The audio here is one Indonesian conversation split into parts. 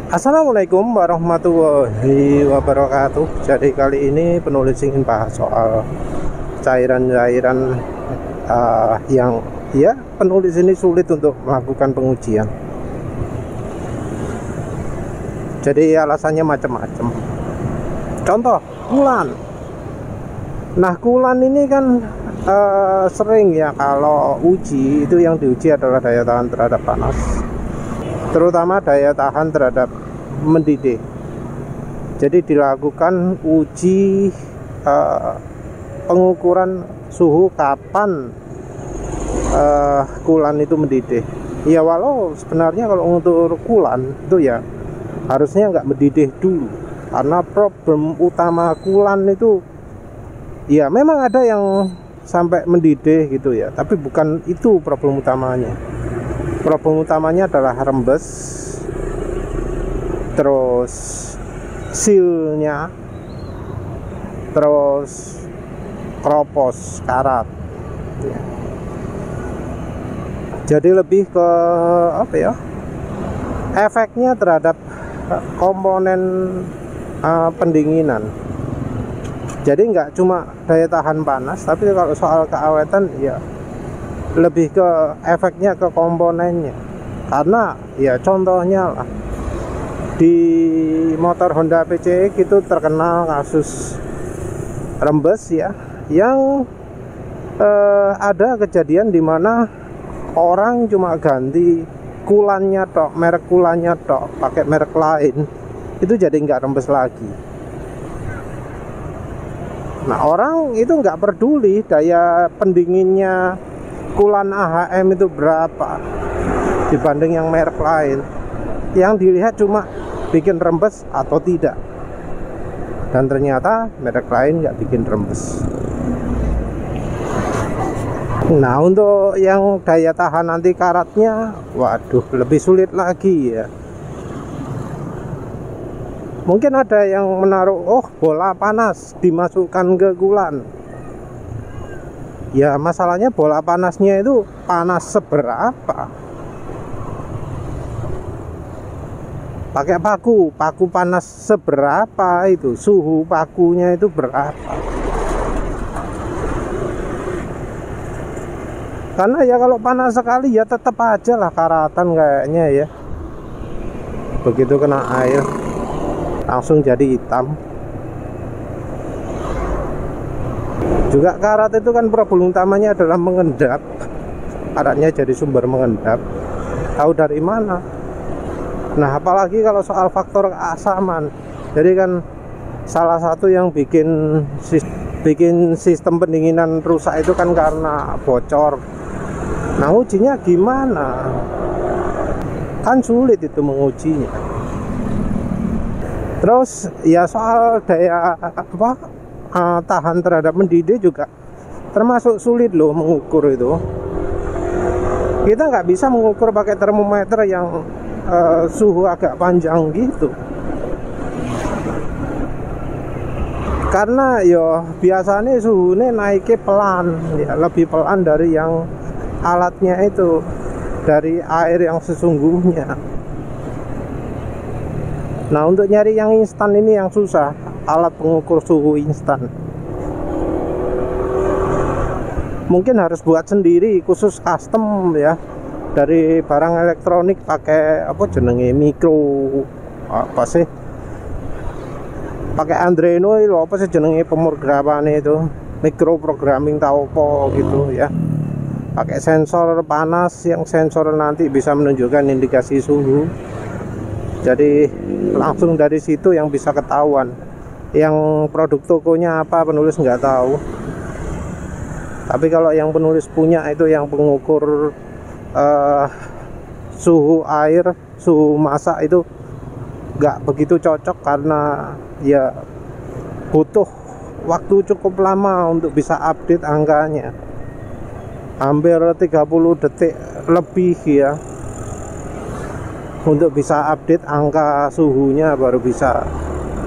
Assalamualaikum warahmatullahi wabarakatuh. Jadi kali ini penulis ingin bahas soal cairan-cairan yang ya penulis ini sulit untuk melakukan pengujian. Jadi alasannya macam-macam. Contoh, kulan. Nah, kulan ini kan sering ya kalau uji itu yang diuji adalah daya tahan terhadap panas, terutama daya tahan terhadap mendidih. Jadi dilakukan uji pengukuran suhu kapan kulan itu mendidih. Ya walau sebenarnya kalau untuk kulan itu ya harusnya nggak mendidih dulu, karena problem utama kulan itu ya memang ada yang sampai mendidih gitu ya, tapi bukan itu problem utamanya. Problem utamanya adalah rembes, terus sealnya, terus kropos, karat ya. Jadi lebih ke apa ya, efeknya terhadap komponen pendinginan. Jadi nggak cuma daya tahan panas, tapi kalau soal keawetan ya lebih ke efeknya ke komponennya. Karena ya contohnya lah, di motor Honda PCX itu terkenal kasus rembes ya, yang ada kejadian di mana orang cuma ganti kulannya tok, merek kulannya tok, pakai merek lain, itu jadi nggak rembes lagi. Nah, orang itu nggak peduli daya pendinginnya kulan AHM itu berapa dibanding yang merek lain. Yang dilihat cuma bikin rembes atau tidak, dan ternyata merek lain nggak bikin rembes. Nah, untuk yang daya tahan anti karatnya, waduh, lebih sulit lagi ya. Mungkin ada yang menaruh bola panas dimasukkan ke kulan. Ya masalahnya bola panasnya itu panas seberapa? Pakai paku panas seberapa itu? Suhu pakunya itu berapa? Karena ya kalau panas sekali ya tetap aja lah karatan kayaknya ya. Begitu kena air langsung jadi hitam. Juga karat itu kan problem utamanya adalah mengendap. Karatnya jadi sumber mengendap. Tahu dari mana? Nah, apalagi kalau soal faktor keasaman. Jadi kan salah satu yang bikin sistem pendinginan rusak itu kan karena bocor. Nah, ujinya gimana? Kan sulit itu mengujinya. Terus ya soal daya tahan terhadap mendidih juga termasuk sulit loh mengukur itu. Kita nggak bisa mengukur pakai termometer yang suhu agak panjang gitu, karena yo biasanya suhunya naiknya pelan ya, lebih pelan dari yang alatnya itu, dari air yang sesungguhnya. Nah, untuk nyari yang instan ini yang susah, alat pengukur suhu instan. Mungkin harus buat sendiri, khusus custom ya, dari barang elektronik, pakai apa jenenge mikro apa sih? Pakai Arduino itu apa sih jenenge pemrograman itu? Mikro programming tau apa gitu ya. Pakai sensor panas yang sensor nanti bisa menunjukkan indikasi suhu. Jadi langsung dari situ yang bisa ketahuan. Yang produk tokonya apa penulis nggak tahu. Tapi kalau yang penulis punya itu yang pengukur suhu air, suhu masak itu nggak begitu cocok, karena ya butuh waktu cukup lama untuk bisa update angkanya. Hampir 30 detik lebih ya, untuk bisa update angka suhunya baru bisa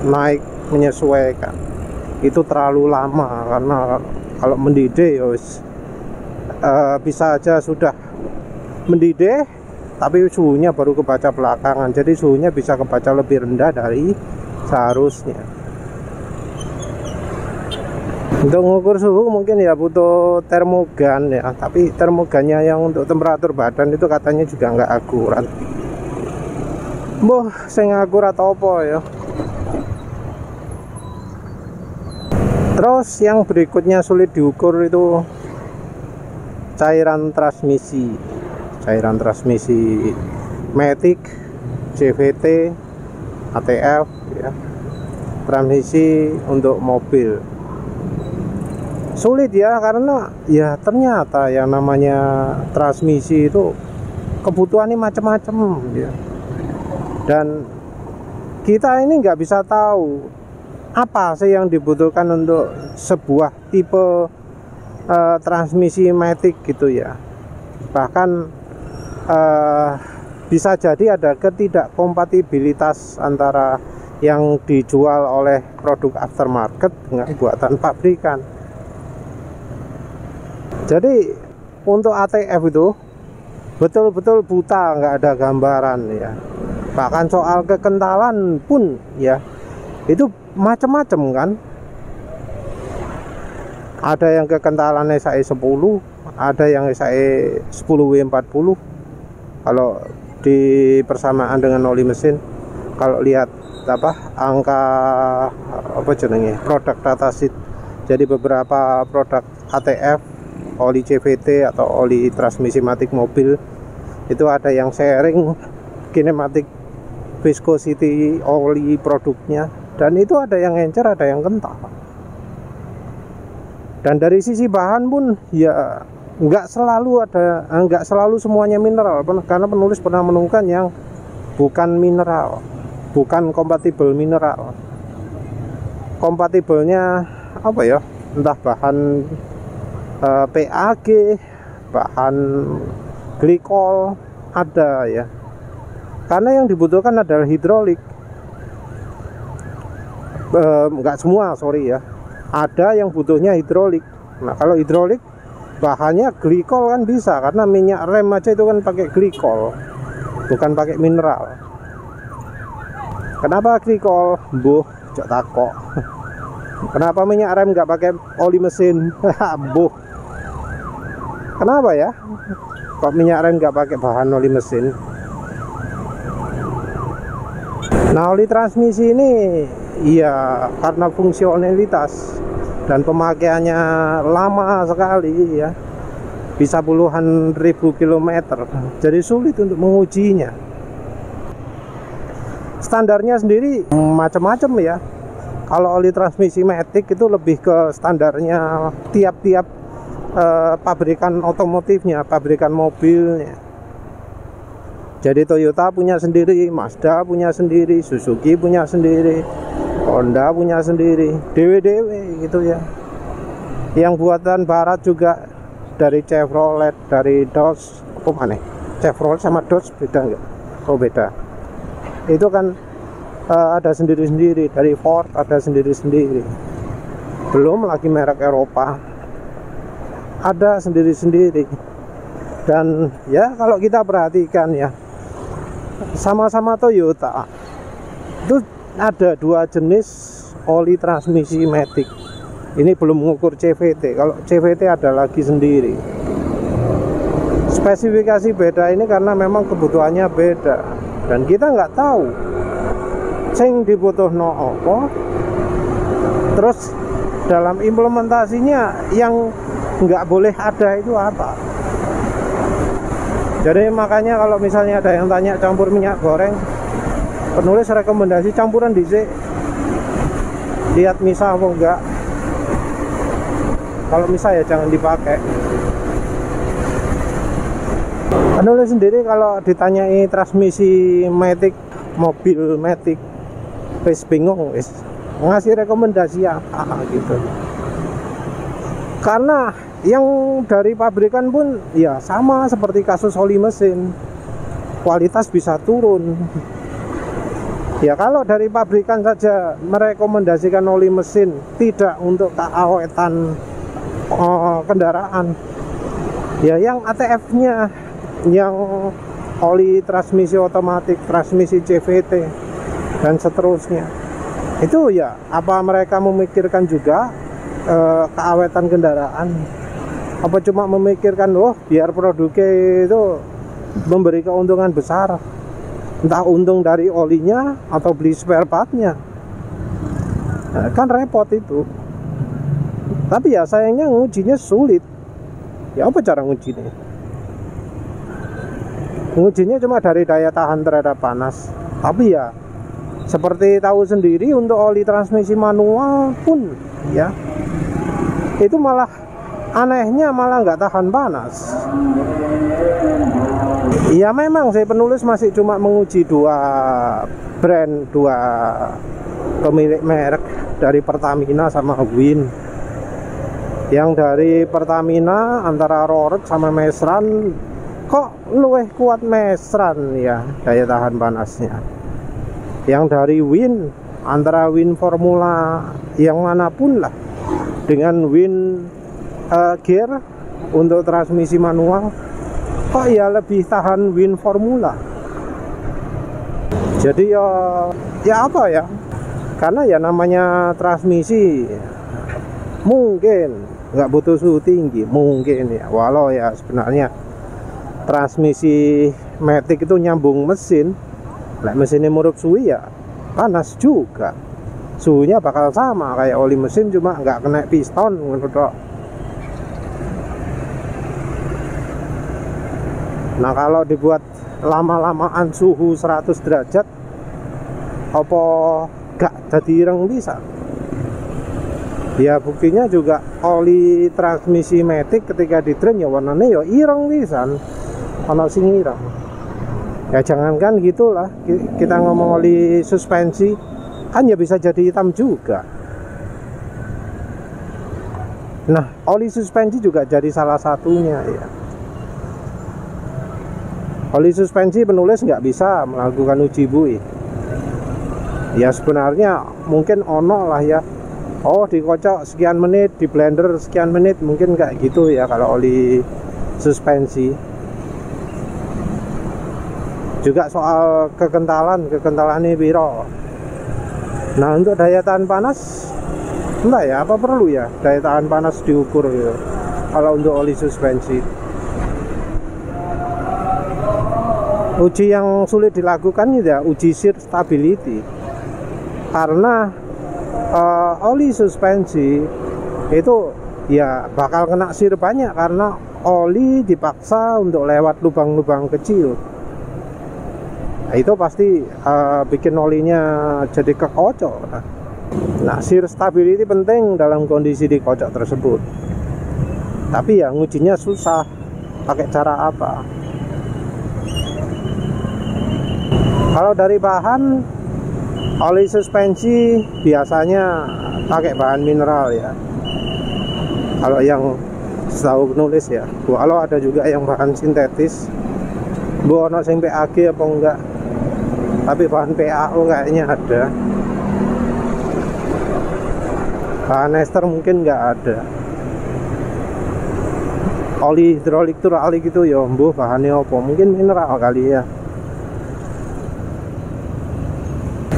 naik menyesuaikan. Itu terlalu lama, karena kalau mendidih bisa aja sudah mendidih tapi suhunya baru kebaca belakangan, jadi suhunya bisa kebaca lebih rendah dari seharusnya. Untuk mengukur suhu mungkin ya butuh termogan ya, tapi termogannya yang untuk temperatur badan itu katanya juga nggak akurat. Boh, saya akurat apa ya. Terus yang berikutnya sulit diukur itu cairan transmisi. Cairan transmisi Matic, CVT, ATF ya. Transmisi untuk mobil. Sulit ya, karena ya ternyata yang namanya transmisi itu kebutuhannya macam-macam ya. Dan kita ini nggak bisa tahu apa sih yang dibutuhkan untuk sebuah tipe transmisi Matic gitu ya. Bahkan bisa jadi ada ketidakkompatibilitas antara yang dijual oleh produk aftermarket dengan buatan pabrikan. Jadi untuk ATF itu betul-betul buta, nggak ada gambaran ya. Bahkan soal kekentalan pun ya itu macam-macam kan. Ada yang kekentalannya SAE 10, ada yang SAE 10W40. Kalau di persamaan dengan oli mesin, kalau lihat apa angka apa jenenge produk datasheet, jadi beberapa produk ATF, oli CVT atau oli transmisi Matic mobil itu ada yang sharing kinematik viscosity oli produknya, dan itu ada yang encer, ada yang kental. Dan dari sisi bahan pun ya nggak selalu semuanya mineral, karena penulis pernah menemukan yang bukan mineral, bukan kompatibel mineral. Kompatibelnya apa ya, entah bahan PAG, bahan glikol ada ya, karena yang dibutuhkan adalah hidrolik. Enggak semua, sorry ya, ada yang butuhnya hidrolik. Nah kalau hidrolik bahannya glikol kan bisa, karena minyak rem aja itu kan pakai glikol, bukan pakai mineral. Kenapa glikol? Buh, cok takok. Kenapa minyak rem nggak pakai oli mesin? Buh. Kenapa ya? Kok minyak rem nggak pakai bahan oli mesin? Nah, oli transmisi ini ya karena fungsionalitas dan pemakaiannya lama sekali ya, bisa puluhan ribu kilometer, jadi sulit untuk mengujinya. Standarnya sendiri macam-macam ya. Kalau oli transmisi Matic itu lebih ke standarnya tiap-tiap pabrikan otomotifnya, pabrikan mobilnya. Jadi Toyota punya sendiri, Mazda punya sendiri, Suzuki punya sendiri, Honda punya sendiri, dewe-dewe gitu ya. Yang buatan barat juga dari Chevrolet, dari Dodge, apa mana? Chevrolet sama Dodge beda nggak? Oh beda. Itu kan ada sendiri-sendiri, dari Ford ada sendiri-sendiri. Belum lagi merek Eropa ada sendiri-sendiri. Dan ya kalau kita perhatikan ya, sama-sama Toyota itu ada dua jenis oli transmisi Matic. Ini belum mengukur CVT. Kalau CVT ada lagi sendiri. Spesifikasi beda ini karena memang kebutuhannya beda, dan kita nggak tahu sing dibutuhno apa, terus dalam implementasinya yang nggak boleh ada itu apa. Jadi makanya kalau misalnya ada yang tanya campur minyak goreng, penulis rekomendasi campuran dhisik, lihat misa apa enggak. Kalau misa ya jangan dipakai. Penulis sendiri kalau ditanyai transmisi Matic, mobil Matic, wis bingung, wis ngasih rekomendasi apa gitu. Karena yang dari pabrikan pun ya sama seperti kasus oli mesin, kualitas bisa turun. Ya kalau dari pabrikan saja merekomendasikan oli mesin tidak untuk keawetan kendaraan, ya yang ATF-nya, yang oli transmisi otomatis, transmisi CVT, dan seterusnya. Itu ya, apa mereka memikirkan juga keawetan kendaraan? Apa cuma memikirkan, oh biar produknya itu memberi keuntungan besar, entah untung dari olinya atau beli spare partnya? Kan repot itu. Tapi ya sayangnya ngujinya sulit. Ya apa cara ngujinya? Ngujinya cuma dari daya tahan terhadap panas. Tapi ya seperti tahu sendiri, untuk oli transmisi manual pun ya itu malah anehnya malah nggak tahan panas. Ya memang saya penulis masih cuma menguji dua brand, dua pemilik merek, dari Pertamina sama Win. Yang dari Pertamina antara Roret sama Mesran, kok luwih kuat Mesran ya daya tahan panasnya. Yang dari Win, antara Win Formula yang manapun lah dengan Win gear untuk transmisi manual, kok ya lebih tahan Win Formula. Jadi ya apa ya, karena ya namanya transmisi mungkin nggak butuh suhu tinggi, mungkin ya, walau ya sebenarnya transmisi matic itu nyambung mesin, mesinnya murup suhu ya panas juga, suhunya bakal sama kayak oli mesin, cuma nggak kena piston menurut. Nah kalau dibuat lama-lamaan suhu 100 derajat, apa gak jadi ireng bisa? Ya buktinya juga oli transmisi matic ketika di drain ya warnanya ya ireng bisa, ono sing ireng. Ya jangankan gitulah, kita ngomong oli suspensi kan ya bisa jadi hitam juga. Nah oli suspensi juga jadi salah satunya ya. Oli suspensi penulis nggak bisa melakukan uji buih. Ya sebenarnya mungkin ono lah ya, oh dikocok sekian menit, di blender sekian menit, mungkin kayak gitu ya kalau oli suspensi. Juga soal kekentalannya piro. Nah untuk daya tahan panas enggak ya, apa perlu ya daya tahan panas diukur gitu kalau untuk oli suspensi? Uji yang sulit dilakukan ya uji shear stability, karena oli suspensi itu ya bakal kena shear banyak karena oli dipaksa untuk lewat lubang-lubang kecil. Nah, itu pasti bikin olinya jadi kekocok. Nah shear stability penting dalam kondisi dikocok tersebut, tapi ya ngujinya susah. Pakai cara apa? Kalau dari bahan oli suspensi biasanya pakai bahan mineral ya. Kalau yang setahu penulis ya, kalau ada juga yang bahan sintetis, bu ono sing PAG apa enggak? Tapi bahan PAO kayaknya ada. Bahan ester mungkin enggak ada. Oli hidrolik turalik itu ya, mbuh bahannya apa? Mungkin mineral kali ya.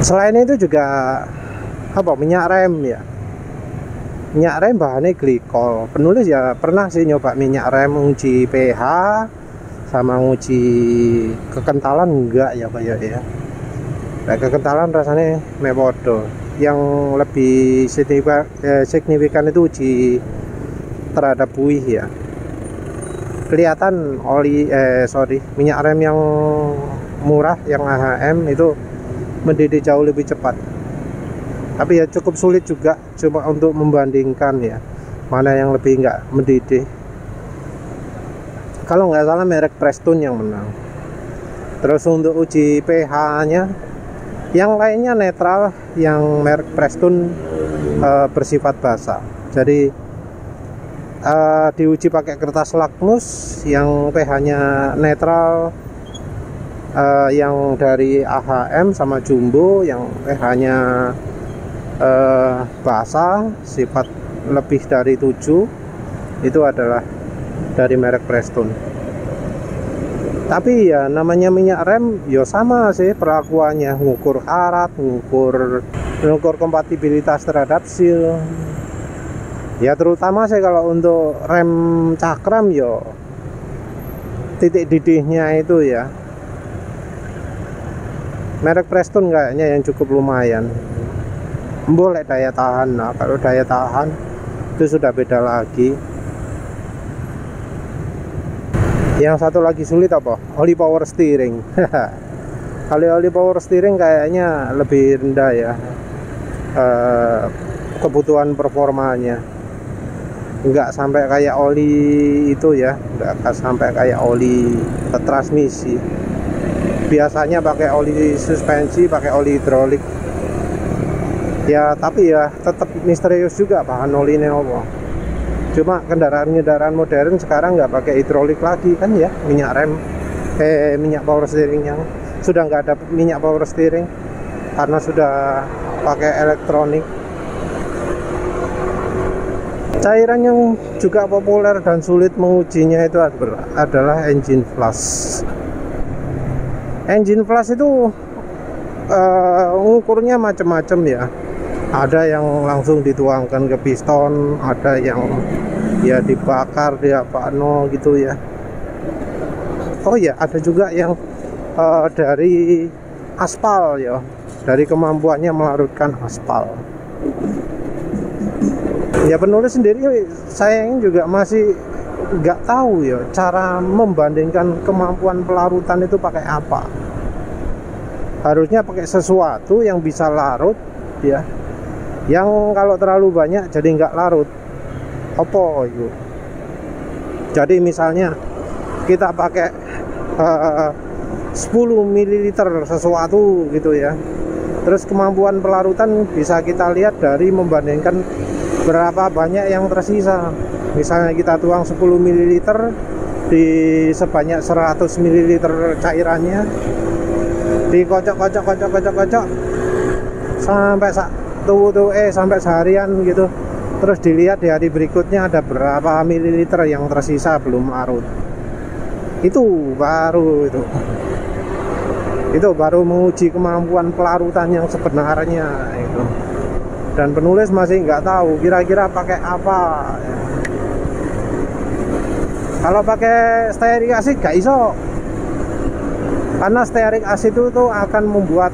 Selain itu juga apa, minyak rem ya. Minyak rem bahannya glikol. Penulis ya pernah sih nyoba minyak rem, uji pH sama uji kekentalan enggak ya kayak ya. Nah, kekentalan rasanya mepodo. Yang lebih signifikan itu uji terhadap buih ya. Kelihatan minyak rem yang murah yang AHM itu mendidih jauh lebih cepat. Tapi ya cukup sulit juga cuma untuk membandingkan ya mana yang lebih nggak mendidih. Kalau nggak salah merek Prestone yang menang. Terus untuk uji pH nya yang lainnya netral, yang merek Prestone bersifat basah. Jadi diuji pakai kertas lakmus yang pH nya netral, yang dari AHM sama Jumbo yang pH nya basah sifat lebih dari 7, itu adalah dari merek Prestone. Tapi ya namanya minyak rem ya sama sih perlakuannya, ngukur karat, ngukur kompatibilitas terhadap seal. Ya terutama sih kalau untuk rem cakram yo titik didihnya itu ya merek Preston kayaknya yang cukup lumayan. Boleh daya tahan. Nah kalau daya tahan itu sudah beda lagi. Yang satu lagi sulit apa? Oli power steering. Kalau oli power steering kayaknya lebih rendah ya kebutuhan performanya. Enggak sampai kayak oli itu ya, enggak sampai kayak oli transmisi. Biasanya pakai oli suspensi, pakai oli hidrolik. Ya tapi ya tetap misterius juga bahan olinya apa. Cuma kendaraan-kendaraan modern sekarang nggak pakai hidrolik lagi kan ya, minyak rem, minyak power steeringnya sudah nggak ada minyak power steering karena sudah pakai elektronik. Cairan yang juga populer dan sulit mengujinya itu adalah engine flush. Engine flush itu ngukurnya macam-macam ya. Ada yang langsung dituangkan ke piston, ada yang ya dibakar di apano gitu ya. Oh ya, ada juga yang dari aspal ya, dari kemampuannya melarutkan aspal. Ya penulis sendiri saya juga masih nggak tahu ya cara membandingkan kemampuan pelarutan itu pakai apa. Harusnya pakai sesuatu yang bisa larut ya, yang kalau terlalu banyak jadi nggak larut. Apa itu? Jadi misalnya kita pakai 10 ml sesuatu gitu ya, terus kemampuan pelarutan bisa kita lihat dari membandingkan berapa banyak yang tersisa. Misalnya kita tuang 10 ml di sebanyak 100 ml cairannya, dikocok sampai seharian gitu, terus dilihat di hari berikutnya ada berapa mililiter yang tersisa belum larut. Itu baru menguji kemampuan pelarutan yang sebenarnya itu. Dan penulis masih nggak tahu kira-kira pakai apa. Kalau pakai stearik acid nggak iso, karena stearik acid itu tuh akan membuat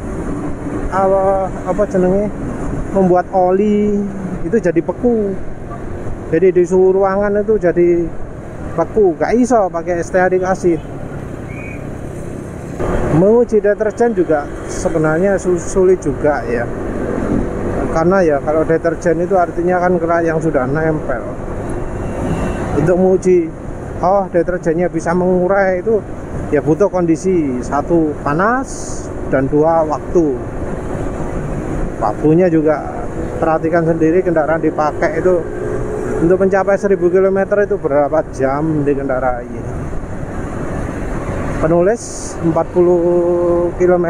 membuat oli itu jadi beku. Jadi di suhu ruangan itu jadi beku, nggak iso pakai stearik acid. Menguji deterjen juga sebenarnya sulit juga ya, karena ya kalau deterjen itu artinya kan kerak yang sudah nempel. Untuk menguji deterjennya bisa mengurai itu ya butuh kondisi 1 panas dan 2 waktunya juga. Perhatikan sendiri kendaraan dipakai itu untuk mencapai 1000 km itu berapa jam dikendarai. Penulis 40 km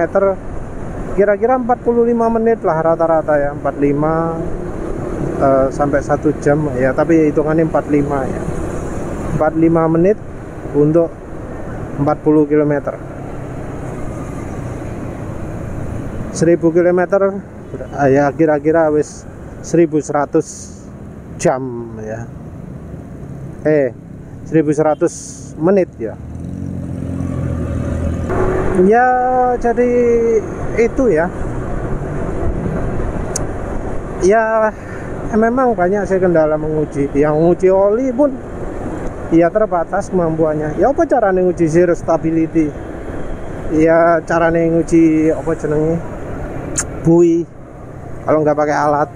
kira-kira 45 menit lah rata-rata ya, 45 sampai 1 jam ya, tapi hitungannya 45 ya, 45 menit untuk 40 km. 1000 km ya kira-kira wis 1100 jam ya, 1100 menit ya. Ya jadi itu ya memang banyak sih kendala menguji. Yang menguji oli pun ya terbatas kemampuannya. Ya apa caranya menguji zero stability? Ya caranya menguji apa jenenge bui kalau nggak pakai alat.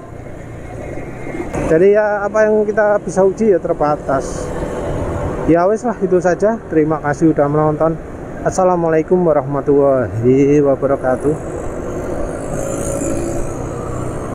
Jadi ya apa yang kita bisa uji ya terbatas. Ya wes lah, itu saja. Terima kasih udah menonton. Assalamualaikum warahmatullahi wabarakatuh.